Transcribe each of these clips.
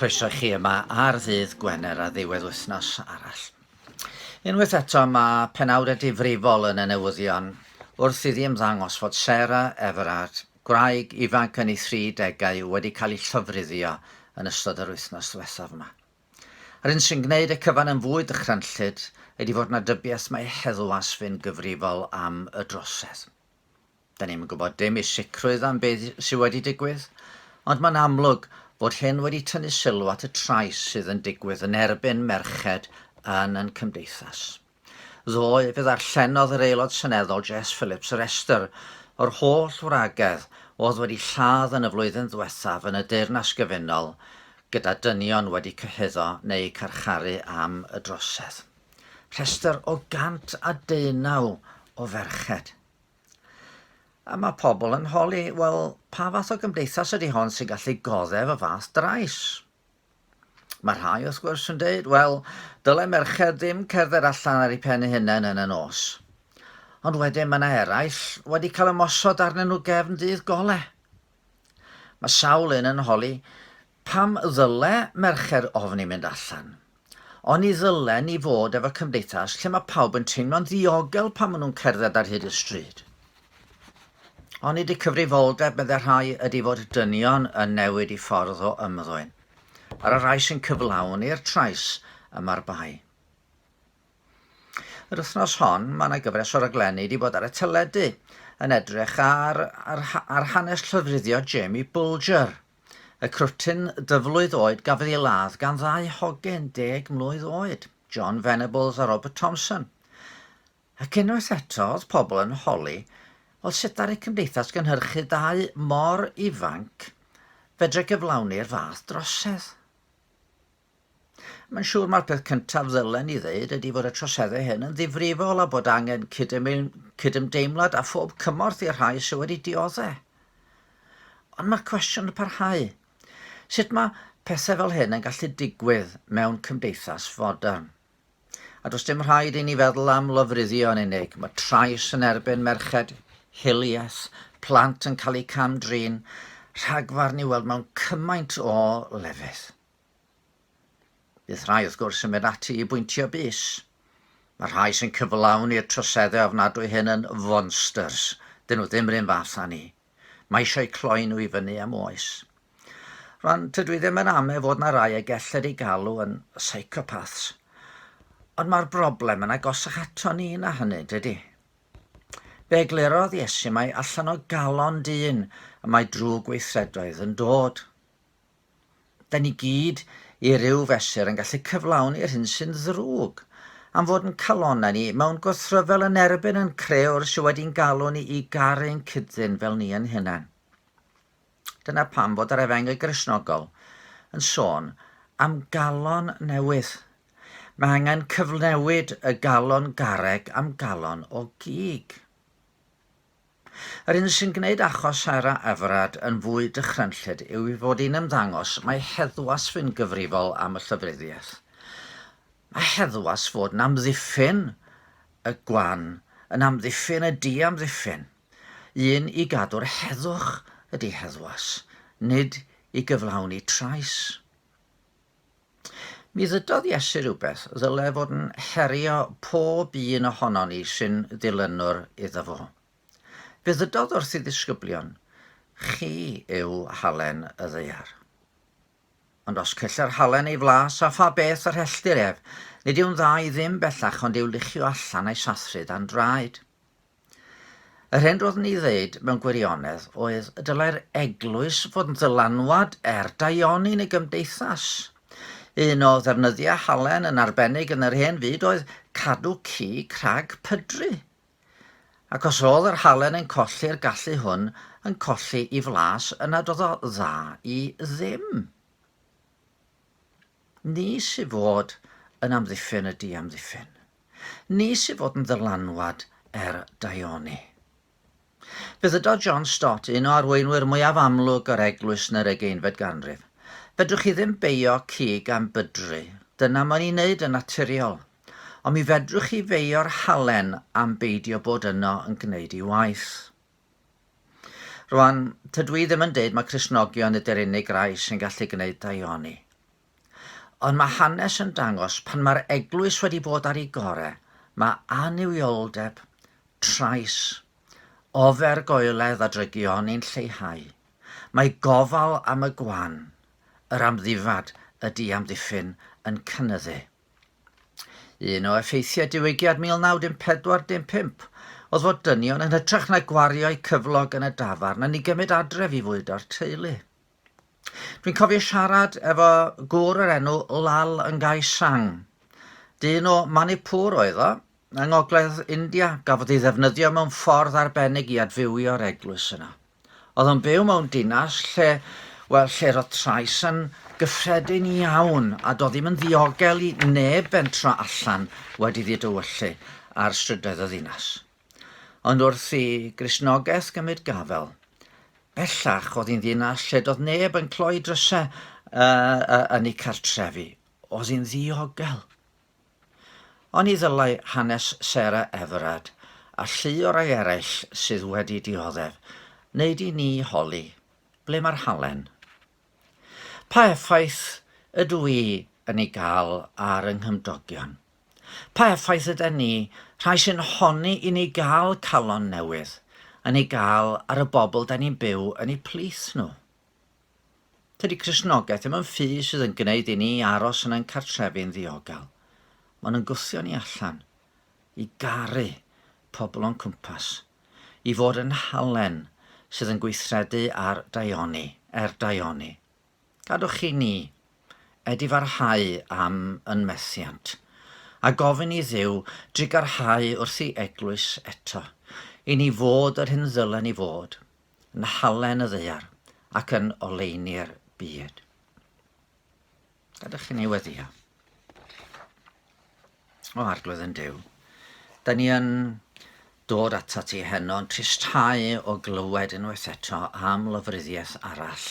Croeso chi yma ar ddydd Gwener a ddiwedd wythnos arall. Unwaith eto mae penawdau difrifol yn y newyddion wrth iddi ymddangos fod Sarah Everard, gwraig ifanc yn ei 30au, wedi cael ei llofruddio yn ystod yr wythnos ddiwethaf yma. Yr un sy'n gwneud y cyfan yn fwy dychrynllyd ydy fod na dybiaeth mae heddwas fy'n gyfrifol am y drosedd. Da ni'n gwybod dim i sicrwydd am beth sydd wedi digwydd, ond mae'n amlwg bod hyn wedi tynnu sylw at y trais sydd yn digwydd yn erbyn merched yn cymdeithas. Ddoe fydd arllenodd yr aelod seneddol Jess Phillips yr restr o'r holl wragedd oedd wedi lladd yn y flwyddyn ddiwethaf yn y Deyrnas Gyfunol gyda dynion wedi cyhuddo neu carcharu am y drosedd. Rhestr o 119 o ferched. A mae pobl yn holi, wel, pa fath o gymdeithas ydy hon sy'n gallu goddef y fath drais? Mae rhai wrth gwrs yn dweud, wel, dylai merched ddim cerdded allan ar eu pen eu hunain yn y nos. Ond wedyn mae yna eraill wedi cael ymosod arnyn nhw gefn dydd gole. Mae sawl un yn holi, pam ddyle merched ofni mynd allan? Ond i ddylen ni fod efo cymdeithas lle mae pawb yn teimlo'n ddiogel pan maen nhw'n cerdded ar hyd y stryd. Ond nid y cyfrifoldeb meddai rhai ydy fod dynion yn newid i ffordd o ymddwyn, ar y rhai sy'n cyflawni'r trais yma'r bai. Yr wythnos hon, mae yna gyfres o raglenni wedi bod ar y teledu yn edrych ar hanes llofruddio Jamie Bulger, y crwtyn dyflwydd oed gafodd ei ladd gan ddau hogyn 10 mlwydd oed, John Venables a Robert Thompson. Ac unwaith eto oedd pobl yn holi oedd sut ar y cymdeithas gynhyrchu dau mor ifanc fedre gyflawni'r fath drosedd. Mae'n siŵr mae'r peth cyntaf ddylen i ddeud ydy fod y troseddau hyn yn ddifrifol a bod angen cydymdeimlad a phob cymorth i'r rhai sydd wedi dioddau. Ond mae'r cwestiwn yn parhau. Sut mae pethau fel hyn yn gallu digwydd mewn cymdeithas fodern? A does dim rhaid i ni feddwl am lofruddio yn unig. Mae trais yn erbyn merched, hiliaeth, plant yn cael eu camdrin, rhagfarn i weld mewn cymaint o lefydd. Bydd rhai wrth gwrs yn mynd ati i bwyntio bys. Mae rhai sy'n cyflawni'r troseddau ofnadwy hyn yn fonsters. Dyn nhw ddim rhan fath â ni. Mae eisiau cloi nhw i fyny am oes. Rwan, tydw i ddim yn ame fod na rai y gelled ei galw yn psychopaths. Ond mae'r broblem yn agosach ato ni na hynny, dydy. Fe eglurodd Iesu mae allan o galon dyn y mae drwg gweithredoedd yn dod. Da ni gyd i ryw fesur yn gallu cyflawni'r hyn sy'n ddrwg, am fod yn calonna ni mewn gwrthryfel yn erbyn yn creuwr sydd wedi'n galw ni i garu'n cydyn fel ni yn hunain. Dyna pam fod yr Efengyl Gristnogol yn sôn am galon newydd. Mae angen cyfnewid y galon garreg am galon o gig. Yr un sy'n gwneud achos Sarah Everard yn fwy dychrynllyd yw i fod i'n ymddangos mae heddwas fy'n gyfrifol am y llofruddiaeth. Mae heddwas fod yn amddiffyn y gwan, yn amddiffyn y di-amddiffyn. Un i gadw'r heddwch ydy heddwas, nid i gyflawni trais. Mi ddydodd Iesu rhywbeth ddyle fod yn herio pob un ohono ni sy'n ddilynwr iddo fo. Fe ddydodd wrth i ddisgyblion, chi yw halen y ddaear. Ond os cellir halen ei flas a pha beth yr helltir ef, nid yw'n dda i ddim bellach ond i'w lichio allan ei sathru dan draed. Yr hyn roeddwn i ddeud mewn gwirionedd oedd y dylai'r eglwys fod yn ddylanwad daioni yn y gymdeithas. Un o ddefnyddiau halen yn arbennig yn yr hen fyd oedd cadw ci crag pydru. Ac os oedd yr halen yn colli'r gallu hwn yn colli i flas yna doedd o dda i ddim. Ni sydd fod yn amddiffyn y di-amddiffyn. Ni sydd fod yn ddylanwad daioni. Fe ddydodd John Stott, un o arweinwyr mwyaf amlwg yr eglwys yn yr 18fed ganrif. Fedrwch chi ddim beio cig am bydru. Dyna mae'n ei wneud yn naturiol. Ond mi fedrwch chi feio'r halen am beidio bod yno yn gwneud ei waith. Rwan, tydw i ddim yn deud mae Cristnogion ydy'r unig rai sy'n gallu gwneud daioni. Ond mae hanes yn dangos pan mae'r eglwys wedi bod ar ei gorau, mae anifioldeb, trais, ofergoeledd a drygion i'n lleihau. Mae gofal am y gwan, yr amddifad ydy amddiffyn yn cynyddu. Un o effeithiau diwygiad 1914-15 oedd fod dynion yn hytrach na gwario'u cyflog yn y dafarn yn ei gymryd adref i fwydo'r teulu. Dwi'n cofio siarad efo gŵr yr enw Lal yn Gai Sang. Dyn o Manipur oedd o, yng ngogledd India, gafodd ei ddefnyddio mewn ffordd arbennig i adfywio'r eglwys yna. Oedd o'n byw mewn dinas lle roedd trais yn gyffredin iawn a doedd ddim yn ddiogel i neb bentra allan wedi ddidywyllu ar strydoedd y ddinas. Ond wrth i Gristnogaeth gymryd gafel, bellach oedd hi'n ddinas lle doedd neb yn cloi drysau yn ei cartrefi. Oedd hi'n ddiogel. Ond i ddylai hanes Sarah Everard a llu o'r ei eraill sydd wedi dioddef, wneud i ni holi, ble mae'r halen. Pa effaith ydw i yn ei gael ar yng nghymdogion? Pa effaith ydy ni, rhai sy'n honni i ni gael calon newydd, yn ei gael ar y bobl da ni'n byw yn eu plith nhw? Tydi Cristnogaeth ddim yn ffydd sydd yn gwneud i ni aros yn ein cartrefi'n ddiogel. Maen nhw'n gwthio ni allan i garu pobl o'n cwmpas, i fod yn halen sydd yn gweithredu ar daioni. Gadwch chi ni edifarhau am yn methiant, a gofyn i Dduw drigarhau wrth ei eglwys eto, i ni fod yr hyn ddylen i fod, yn halen y ddaear ac yn oleini'r byd. Gadwch chi ni weddio. O arglwydd yn Duw, da ni yn dod ata ti heno'n tristau o glywed unwaith eto am llofruddiaeth arall.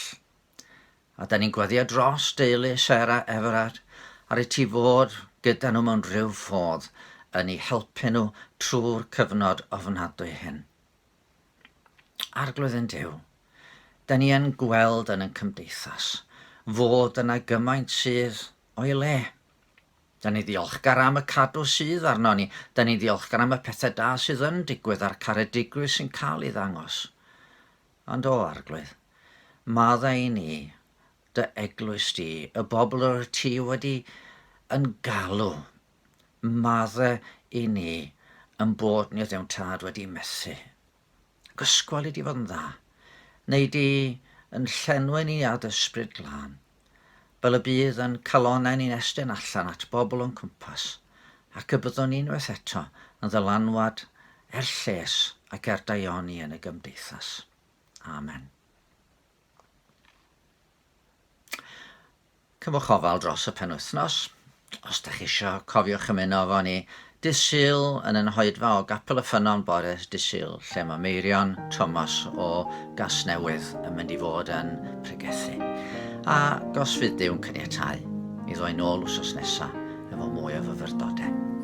A da ni'n gweddio dros deulu Sarah Everard ar ei ti fod gyda nhw mewn rhyw ffordd yn ei helpu nhw trwy'r cyfnod ofnadwy hyn. Arglwydd yn Duw, da ni yn gweld yn y cymdeithas fod yna gymaint sydd o'i le. Da ni ddiolchgar am y cadw sydd arno ni. Da ni ddiolchgar am y pethau da sydd yn digwydd a'r caredigrwydd sy'n cael ei ddangos. Ond o arglwydd, maddau i ni, dy eglwys di, y bobl o'r ti wedi yn galw, maddau i ni yn bod ni o ddewn tad wedi methu. Gysgwal i di fod yn dda, neu di yn llenwi ni ad ysbryd glân. Fel y bydd yn calonau ni'n estyn allan at bobl o'n cwmpas, ac y byddwn ni'n unwaith eto yn ddylanwad lles ac daioni yn y gymdeithas. Amen. Cymwch ofal dros y penwythnos. Os ydych chi eisiau cofiwch ymuno efo ni dydd Sul yn yn hoedfa o Capel y Ffynnon bore dydd Sul, lle mae Meirion Thomas o Gasnewydd yn mynd i fod yn pregethu. A os fydd Duw'n caniatáu, mi ddoi nôl wsos nesaf efo mwy o fyfyrdodau.